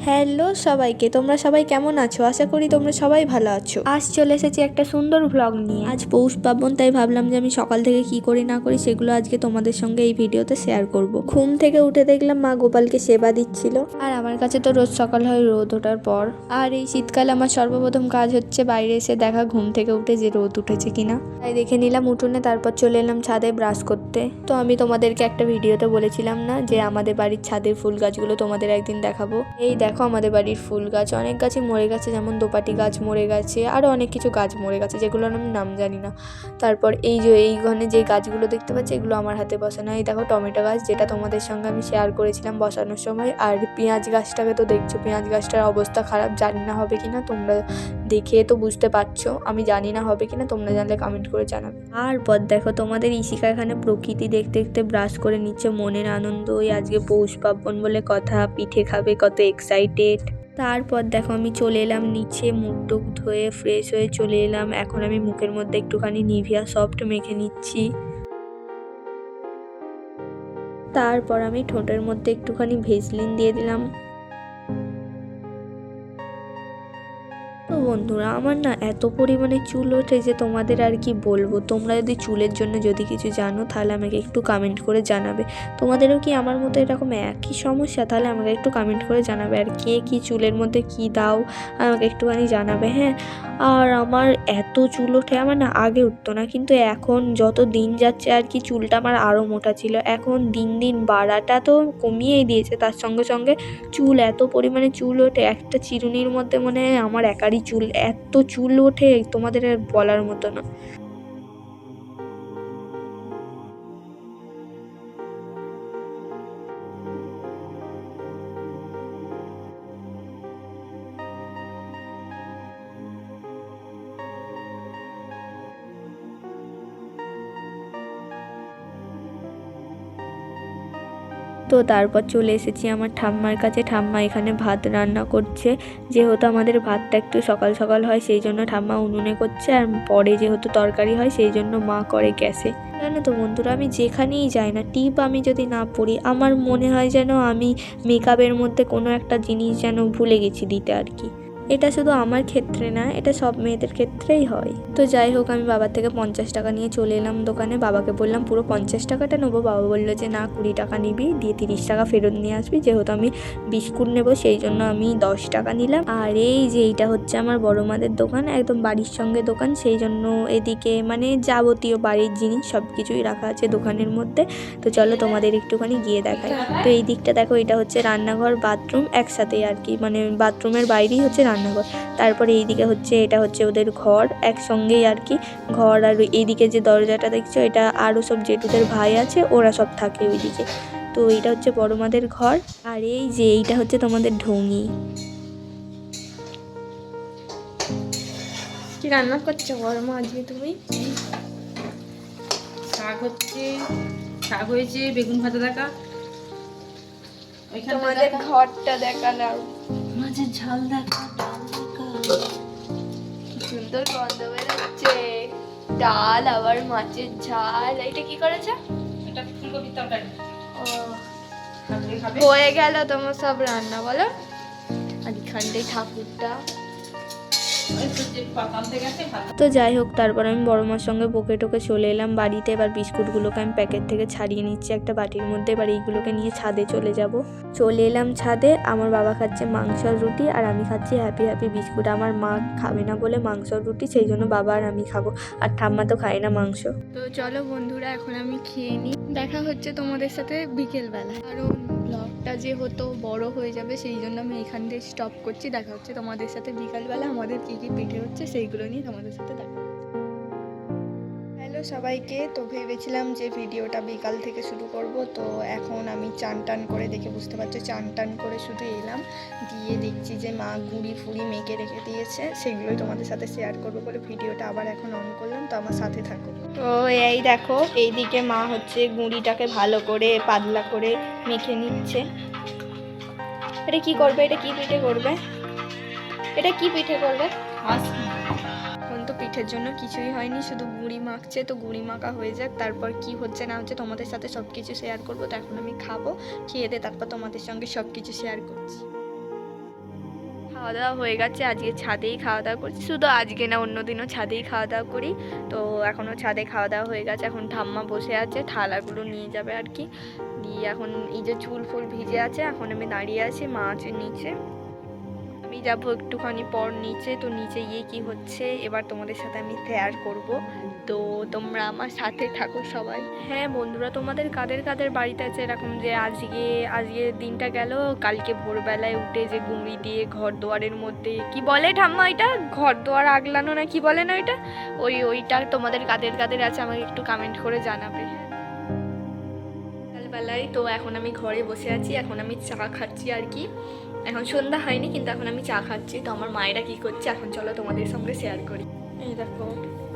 Hello সবাইকে, তোমরা সবাই কেমন আছো? আশা করি তোমরা সবাই ভালো আছো। আজ চলে এসেছি একটা সুন্দর ভ্লগ নিয়ে। আজ পৌষ পার্বণ, তাই ভাবলাম যে আমি সকাল থেকে কি করি না করি সেগুলো আজকে তোমাদের সঙ্গে এই ভিডিওতে শেয়ার করব। ঘুম থেকে উঠে দেখলাম মা গোপালকে সেবা দিচ্ছিল, আর আমার কাছে তো রোজ সকাল হয় রোদ ওঠার পর। আর এই শীতকালে আমার সর্বপ্রথম কাজ হচ্ছে বাইরে এসে দেখা ঘুম থেকে উঠে যে রোদ উঠেছে কিনা, তাই দেখে নিলাম উঠোনে। তারপর চলে এলাম ছাদে ব্রাশ করতে। তো আমি তোমাদেরকে একটা ভিডিওতে বলেছিলাম না যে আমাদের বাড়ির ছাদের ফুল গাছগুলো তোমাদের একদিন দেখাবো। এই দেখো আমাদের বাড়ির ফুল গাছ, অনেক গাছই মরে গেছে, যেমন দোপাটি গাছ মরে গেছে, আরও অনেক কিছু গাছ মরে গেছে যেগুলোর আমি নাম জানি না। তারপর এই যে এইখানে যে গাছগুলো দেখতে পাচ্ছি এগুলো আমার হাতে বসানো। এই দেখো টমেটো গাছ, যেটা তোমাদের সঙ্গে আমি শেয়ার করেছিলাম বসানোর সময়। আর পেঁয়াজ গাছটাকে তো দেখছো, পেঁয়াজ গাছটার অবস্থা খারাপ, জানি না হবে কিনা, তোমরা দেখে তো বুঝতে পারছো, আমি জানি না হবে কিনা, তোমরা জানলে কমেন্ট করে জানাবে। আর পর দেখো তোমাদের ইশিকা এখানে প্রকৃতি দেখতে দেখতে ব্রাশ করে নিচ্ছে, মনের আনন্দ। ওই আজকে পৌষ পার্বণ বলে কথা, পিঠে খাবে, কত এক্সাইটেড। তারপর দেখো আমি চলে এলাম নিচে, মুখ টুক ধুয়ে ফ্রেশ হয়ে চলে এলাম। এখন আমি মুখের মধ্যে একটুখানি নিভিয়া সফট মেখে নিচ্ছি। তারপর আমি ঠোঁটের মধ্যে একটুখানি ভেসলিন দিয়ে দিলাম। তো বন্ধুরা, আমার না এত পরিমাণে চুল ওঠে যে তোমাদের আর কি বলবো। তোমরা যদি চুলের জন্য যদি কিছু জানো তাহলে আমাকে একটু কমেন্ট করে জানাবে। তোমাদেরও কি আমার মতো এরকম একই সমস্যা? তাহলে আমাকে একটু কমেন্ট করে জানাবে। আর কে কি চুলের মধ্যে কি দাও আমাকে একটুখানি জানাবে, হ্যাঁ। আর আমার এত চুল ওঠে, আমার না আগে উঠতো না, কিন্তু এখন যত দিন যাচ্ছে আর কি চুলটা আমার আরও মোটা ছিল। এখন দিন দিন বাড়াটা তো কমিয়েই দিয়েছে, তার সঙ্গে সঙ্গে চুল এত পরিমাণে চুল ওঠে, একটা চিরুনির মধ্যে মনে হয় আমার একারই চুল, এত চুল ওঠে তোমাদের আর বলার মতো না। তো তারপর চলে এসেছি আমার ঠাম্মার কাছে। ঠাম্মা এখানে ভাত রান্না করছে। যেহেতু আমাদের ভাতটা একটু সকাল সকাল হয় সেই জন্য ঠাম্মা উনুনে করছে, আর পরে যেহেতু তরকারি হয় সেই জন্য মা করে গ্যাসে। জানো তো বন্ধুরা, আমি যেখানেই যাই না, টিপ আমি যদি না পরি আমার মনে হয় যেন আমি মেকআপের মধ্যে কোনো একটা জিনিস যেন ভুলে গেছি দিতে আর কি। এটা শুধু আমার ক্ষেত্রে না, এটা সব মেয়েদের ক্ষেত্রেই হয়। তো যাই হোক, আমি বাবার থেকে 50 টাকা নিয়ে চলে এলাম দোকানে। বাবাকে বললাম পুরো 50 টাকাটা নেবো। বাবা বললো যে না, 20 টাকা নিবি, দিয়ে 30 টাকা ফেরত নিয়ে আসবি। যেহেতু আমি বিস্কুট নেবো সেই জন্য আমি 10 টাকা নিলাম। আর এই যে এইটা হচ্ছে আমার বড় মাদের দোকান, একদম বাড়ির সঙ্গে দোকান, সেই জন্য এদিকে মানে যাবতীয় বাড়ির জিনিস সব কিছুই রাখা আছে দোকানের মধ্যে। তো চলো তোমাদের একটুখানি গিয়ে দেখাই। তো এই দিকটা দেখো, এটা হচ্ছে রান্নাঘর বাথরুম একসাথেই আর কি, মানে বাথরুমের বাইরেই হচ্ছে রান্নাঘর। তারপরে এইদিকে হচ্ছে, এটা হচ্ছে ওদের ঘর একসঙ্গেই আর কি ঘর। আর এইদিকে যে দরজাটা দেখছো, এটা আরও সব জেঠুদের ভাই আছে, ওরা সব থাকে ওইদিকে। তো এইটা হচ্ছে বড় মাদের ঘর। আর এই যে এইটা হচ্ছে তোমাদের ঢোঙি। কি রান্না করছো বড় মা আজকে তুমি? শাক হচ্ছে, শাক হয়েছে, বেগুন ভাজা দেখা, তোমাদের ঘরটা দেখালাম, মাছের ঝাল দেখা, ডাল দেখা, সুন্দর গন্ধ বেরোচ্ছে, ডাল আবার মাছের ঝাল। এটা কি করেছে? এটা ফুলকপির তরকারি। হয়ে গেল তোমার সব রান্না, বলো। আর এখানটাই ঠাকুরটা। তো যাই হোক, তারপর আমি বড় মার সঙ্গে বকে টোকে চলে এলাম বাড়িতে। এবার বিস্কুটগুলোকে আমি প্যাকেট থেকে ছাড়িয়ে নিচ্ছি একটা বাটির মধ্যে। এবার এইগুলোকে নিয়ে ছাদে চলে এলাম ছাদে। আমার বাবা খাচ্ছে মাংসর রুটি আর আমি খাচ্ছি হ্যাপি হ্যাপি বিস্কুট। আমার মা খাবে না বলে মাংসর রুটি, সেই জন্য বাবা আর আমি খাবো, আর ঠাম্মা তো খায় না মাংস। তো চলো বন্ধুরা, এখন আমি খেয়ে নিই। দেখা হচ্ছে তোমাদের সাথে বিকেলবেলা। কারণ ব্লগটা যে হতো বড় হয়ে যাবে সেই জন্য আমি এখান থেকে স্টপ করছি। দেখা হচ্ছে তোমাদের সাথে বিকালবেলা আমাদের কী কী পিঠে হচ্ছে সেইগুলো নিয়ে তোমাদের সাথে দেখা। হ্যালো সবাইকে। তো ভেবেছিলাম যে ভিডিওটা বিকাল থেকে শুরু করব, তো এখন আমি চান টান করে, দেখে বুঝতে পারছো, চান টান করে শুধু এলাম, দিয়ে দেখছি যে মা গুঁড়ি ফুড়ি মেখে রেখে দিয়েছে, সেগুলোই তোমাদের সাথে শেয়ার করবো বলে ভিডিওটা আবার এখন অন করলাম। তো আমার সাথে থাকো। তো এই দেখো, এইদিকে মা হচ্ছে গুঁড়িটাকে ভালো করে পাতলা করে মেখে নিচ্ছে। এটা কি করবে? এটা কি পিঠে করবে? এটা কি পিঠে করবে? এখন তো পিঠের জন্য কিছুই হয়নি, শুধু গুঁড়ি মাখছে। তো গুঁড়ি মাখা হয়ে যাক, তারপর কি হচ্ছে না হচ্ছে তোমাদের সাথে সব কিছু শেয়ার করবো। তো এখন আমি খাবো, খেয়ে দিয়ে তারপর তোমাদের সঙ্গে সব কিছু শেয়ার করছি। খাওয়া দাওয়া হয়ে গেছে, আজকে ছাদেই খাওয়া দাওয়া করছি, শুধু আজকে না অন্য দিনও ছাদেই খাওয়া দাওয়া করি। তো এখনও ছাদে খাওয়া দাওয়া হয়ে গেছে, এখন ঠাম্মা বসে আছে থালাগুলো নিয়ে যাবে আর কি। দিয়ে এখন এই যে চুল ফুল ভিজে আছে, এখন আমি দাঁড়িয়ে আছি, মা আছে নিচে, আমি যাবো একটুখানি পর নিচে। তো নিচে গিয়ে কি হচ্ছে এবার তোমাদের সাথে আমি শেয়ার করব, তো তোমরা আমার সাথে থাকো সবাই। হ্যাঁ বন্ধুরা, তোমাদের কাদের কাদের বাড়িতে আছে এরকম যে আজকে দিনটা গেল, কালকে ভোরবেলায় উঠে যে গুঁড়ি দিয়ে ঘর দুয়ারের মধ্যে কি বলে ঠাম্মা, এটা ঘর দুয়ার আগলানো না কি বলে না ওইটা, ওইটা তোমাদের কাদের কাদের আছে আমাকে একটু কমেন্ট করে জানাবে। সকালবেলায় তো এখন আমি ঘরে বসে আছি, এখন আমি চা খাচ্ছি আর কি। এখন সন্ধ্যা হয়নি কিন্তু এখন আমি চা খাচ্ছি। তো আমার মায়েরা কি করছে এখন চলো তোমাদের সঙ্গে শেয়ার করি। এই দেখো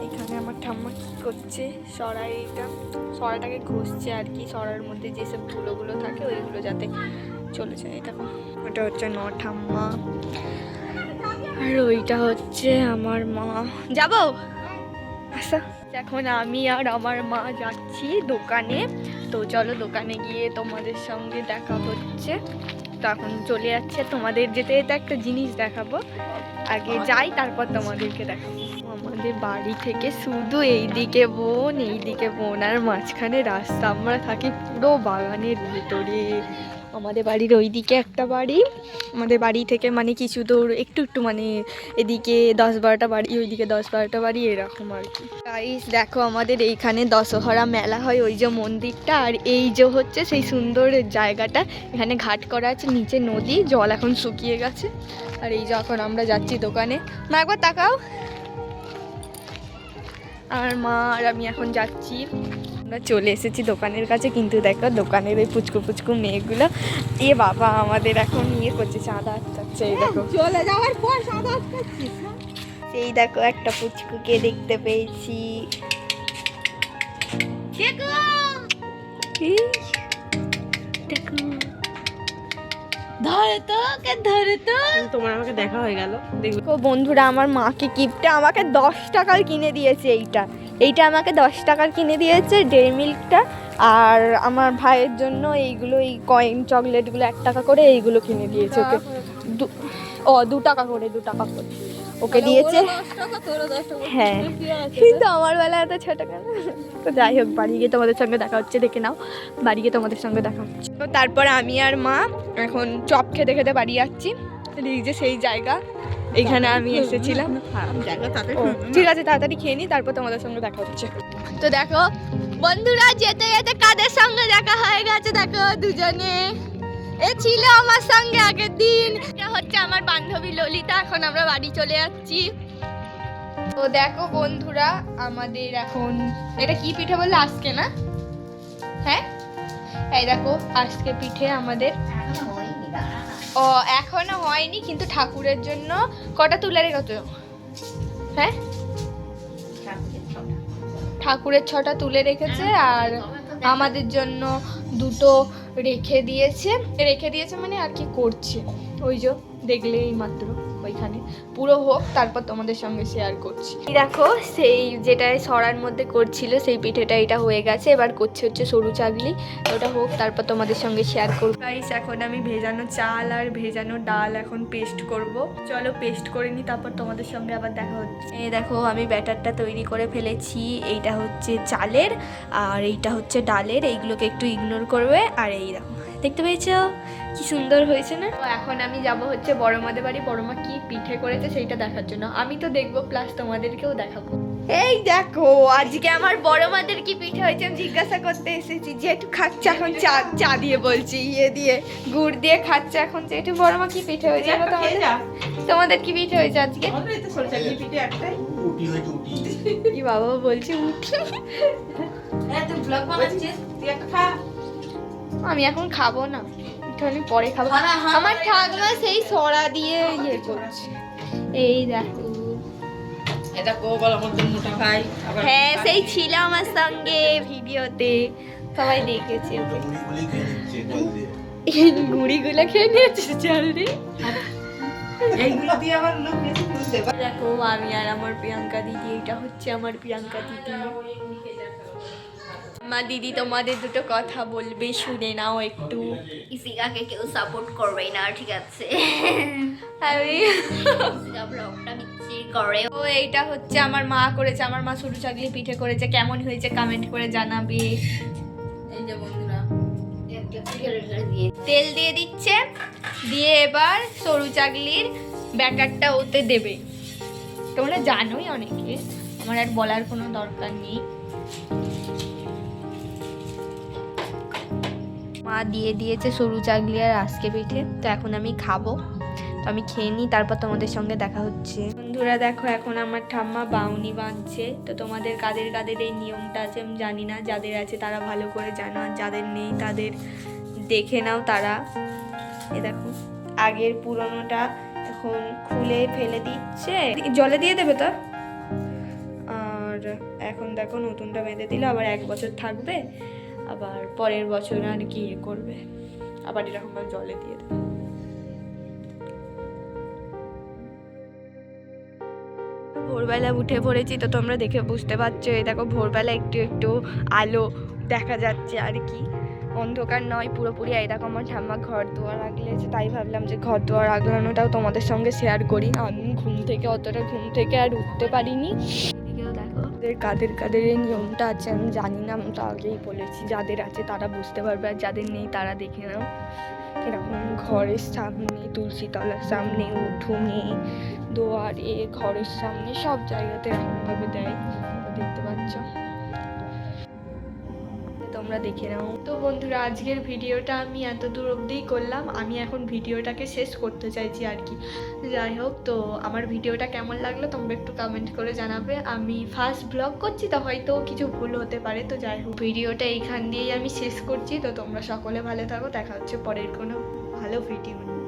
এখানে আমার ঠাম্মা কি করছে, সরাটাকে ঘষছে আর কি, সরার মধ্যে যেসব ধুলোগুলো থাকে ওইগুলো যাতে চলে যায়। দেখো ওটা হচ্ছে ঠাম্মা, আর ওইটা হচ্ছে আমার মা। যাবো আচ্ছা, এখন আমি আর আমার মা যাচ্ছি দোকানে। তো চলো দোকানে গিয়ে তোমাদের সঙ্গে দেখা হচ্ছে। তো এখন চলে যাচ্ছে, তোমাদের যেতে যেতে একটা জিনিস দেখাবো, আগে যাই তারপর তোমাদেরকে দেখাবো। আমাদের বাড়ি থেকে শুধু এইদিকে বোন আর মাঝখানে রাস্তা, আমরা থাকি পুরো বাগানের ভিতরে। আমাদের বাড়ির ওইদিকে একটা বাড়ি, আমাদের বাড়ি থেকে মানে কিছু দূর একটু মানে এদিকে 10-12টা বাড়ি, ওইদিকে 10-12টা বাড়ি, এরকম আর কি। গাইস দেখো আমাদের এইখানে দশহরা মেলা হয়, ওই যে মন্দিরটা, আর এই যে হচ্ছে সেই সুন্দর জায়গাটা, এখানে ঘাট করা আছে, নিচে নদী, জল এখন শুকিয়ে গেছে। আর এই যে এখন আমরা যাচ্ছি দোকানে, মা একবার তাকাও। আর মা আর আমি এখন যাচ্ছি, আমরা চলে এসেছি দোকানের কাছে, কিন্তু দেখো দোকানের ওই পুচকু মেয়েগুলো এ বাবা আমাদের এখন করছে, চাঁদা আটকাচ্ছে। এই দেখো চলে যাওয়ার পর সাদা আটকাচ্ছিস। সেই দেখো একটা পুচকুকে দেখতে পেয়েছি, দেখো ধরে তো তোমার আমাকে দেখা হয়ে গেল। দেখো বন্ধুরা, আমার মাকে গিফটে আমাকে 10 টাকার কিনে দিয়েছে, এইটা আমাকে 10 টাকার কিনে দিয়েছে ডেয়ারি মিল্কটা। আর আমার ভাইয়ের জন্য এইগুলো, এই কয়েন চকলেটগুলো 1 টাকা করে এইগুলো কিনে দিয়েছে ওকে। 2 টাকা করে ওকে দিয়েছে। হ্যাঁ কিন্তু আমার বেলা এত ছোট কেন। তো যাই হোক, বাড়ি গিয়ে তোমাদের সঙ্গে দেখা হচ্ছে, দেখে নাও বাড়ি গিয়ে তোমাদের সঙ্গে দেখা হচ্ছে। তো তারপরে আমি আর মা এখন চপ খেতে খেতে বাড়ি যাচ্ছি। এই যে সেই জায়গা, এইখানে আমি এসেছিলাম। ঠিক আছে তাড়াতাড়ি খেয়ে নি, তারপর তোমাদের সঙ্গে দেখা হচ্ছে। তো দেখো বন্ধুরা, যেতে যেতে কাদের সঙ্গে দেখা হয়ে গেছে, দেখো দুজনে এ ছিল আমার সঙ্গে আগের দিন। এটা হচ্ছে আমার বান্ধবী ললিতা, এখন আমরা বাড়ি চলে যাচ্ছি। তো দেখো বন্ধুরা, আমাদের এখন এটা কি পিঠে বললে, আজকে না? হ্যাঁ এই দেখো আজকে পিঠে আমাদের এখনো হয়নি, কিন্তু ঠাকুরের জন্য কটা তুলে রেখেছো? হ্যাঁ ঠাকুরের 6টা তুলে রেখেছে, আর আমাদের জন্য 2টো রেখে দিয়েছে মানে আর কি করছে, ওই যে দেখলেই মাত্র ওইখানে পুরো হোক তারপর তোমাদের সঙ্গে শেয়ার করছি। দেখো সেই যেটাই সরার মধ্যে করছিল সেই পিঠেটা এটা হয়ে গেছে, এবার করছে হচ্ছে সরু চাগলি, ওটা হোক তারপর তোমাদের সঙ্গে শেয়ার করবো। গাইস এখন আমি ভেজানো চাল আর ভেজানো ডাল এখন পেস্ট করব, চলো পেস্ট করে নিই, তারপর তোমাদের সঙ্গে আবার দেখা হচ্ছে। এই দেখো আমি ব্যাটারটা তৈরি করে ফেলেছি, এইটা হচ্ছে চালের আর এইটা হচ্ছে ডালের, এইগুলোকে একটু ইগনোর করবে। আর এই দেখো দেখতে পেয়েছো কি সুন্দর হয়েছে না? তো এখন আমি যাব হচ্ছে বড়মাদের বাড়ি, বড়মা কি পিঠে করেছে সেইটা দেখার জন্য। আমি তো দেখবো প্লাস তোমাদেরকেও দেখাবো। এই দেখো আজকে আমার বড়মাদের কি পিঠে হয়েছে আমি জিজ্ঞাসা করতে এসেছি, যে একটু খাচ্ছে এখন চা দিয়ে, বলছি দিয়ে গুড় দিয়ে খাচ্ছে এখন, যে একটু বড়মা কি পিঠে হয়েছে তোমাদের কি পিঠে হয়েছে আজকে? কি বাবা বলছি উঠি, আমি এখন খাবো না, একটুখানি পরে খাবো। আমার ঠাকুমা সেই সরা দিয়ে ইয়ে করছে, এই দেখো। হ্যাঁ সেই ছিল আমার সঙ্গে ভিডিওতে, সবাই দেখেছে। এই গুঁড়িগুলো খেয়ে নিয়েছে চাল দিয়ে। দেখো আমি আর আমার প্রিয়াঙ্কা দিদি, এটা হচ্ছে আমার প্রিয়াঙ্কা দিদি। মা দিদি তোমাদের দুটো কথা বলবে, শুনে নাও একটু। ইসিকাকে কেউ সাপোর্ট করবে না, ঠিক আছে? আমি ইসিকা ব্লগটা বিক্রি করে। ও এইটা হচ্ছে আমার মা করেছে, আমার মা সরু চাকলি পিঠে করেছে, কেমন হয়েছে কমেন্ট করে জানাবে। এই যে বন্ধুরা, তেল দিয়ে দিচ্ছে, দিয়ে এবার সরু চাকলির ব্যাটারটা ওতে দেবে। তোমরা জানোই অনেকে, আমার আর বলার কোনো দরকার নেই। মা দিয়ে দিয়েছে সরু চাকলি আর আজকে পিঠে, তো এখন আমি খাবো। তো আমি খেয়ে নিই, তারপর তোমাদের সঙ্গে দেখা হচ্ছে। বন্ধুরা দেখো, এখন আমার ঠাম্মা বাউনি বাঁধছে। তো তোমাদের কাদের কাদের এই নিয়মটা আছে আমি জানি না, যাদের আছে তারা ভালো করে জানো, আর যাদের নেই তাদের দেখে নাও তারা। এ দেখো, আগের পুরনোটা এখন খুলে ফেলে দিচ্ছে, জলে দিয়ে দেবে তো। আর এখন দেখো নতুনটা বেঁধে দিলে আবার 1 বছর থাকবে, আবার পরের বছর আর কি করবে, আবার এরকমভাবে জলে দিয়ে দেবে। ভোরবেলা উঠে পড়েছি, তো তোমরা দেখে বুঝতে পারছো, এই দেখো ভোরবেলা একটু একটু আলো দেখা যাচ্ছে আর কি, অন্ধকার নয় পুরোপুরি। এই দেখো আমার ঠাম্মা ঘর দুয়ার আগলেছে, তাই ভাবলাম যে ঘর দুয়ার আগলানোটাও তোমাদের সঙ্গে শেয়ার করি। আমি ঘুম থেকে আর উঠতে পারিনি। এদিকেও দেখো, কাদের কাদের এই নিয়মটা আছে আমি জানি না, আমি তো আগেই বলেছি, যাদের আছে তারা বুঝতে পারবে, আর যাদের নেই তারা দেখে নাও। এরকম ঘরের সামনে, তুলসী তলার সামনে, উঠোনে, দোয়ারে, ঘরের সামনে সব জায়গাতে এরকমভাবে দেয়, দেখতে পাচ্ছ, তোমরা দেখে নাও। তো বন্ধুরা, আজকের ভিডিওটা আমি এত দূর অবধিই করলাম। আমি এখন ভিডিওটাকে শেষ করতে চাইছি আর কি। যাই হোক, তো আমার ভিডিওটা কেমন লাগলো তোমরা একটু কমেন্ট করে জানাবে। আমি ফার্স্ট ব্লগ করছি, তো হয়তো কিছু ভুল হতে পারে। তো যাই হোক, ভিডিওটা এইখান দিয়েই আমি শেষ করছি। তো তোমরা সকলে ভালো থাকো, দেখা হচ্ছে পরের কোনো ভালো ভিডিও নিয়ে।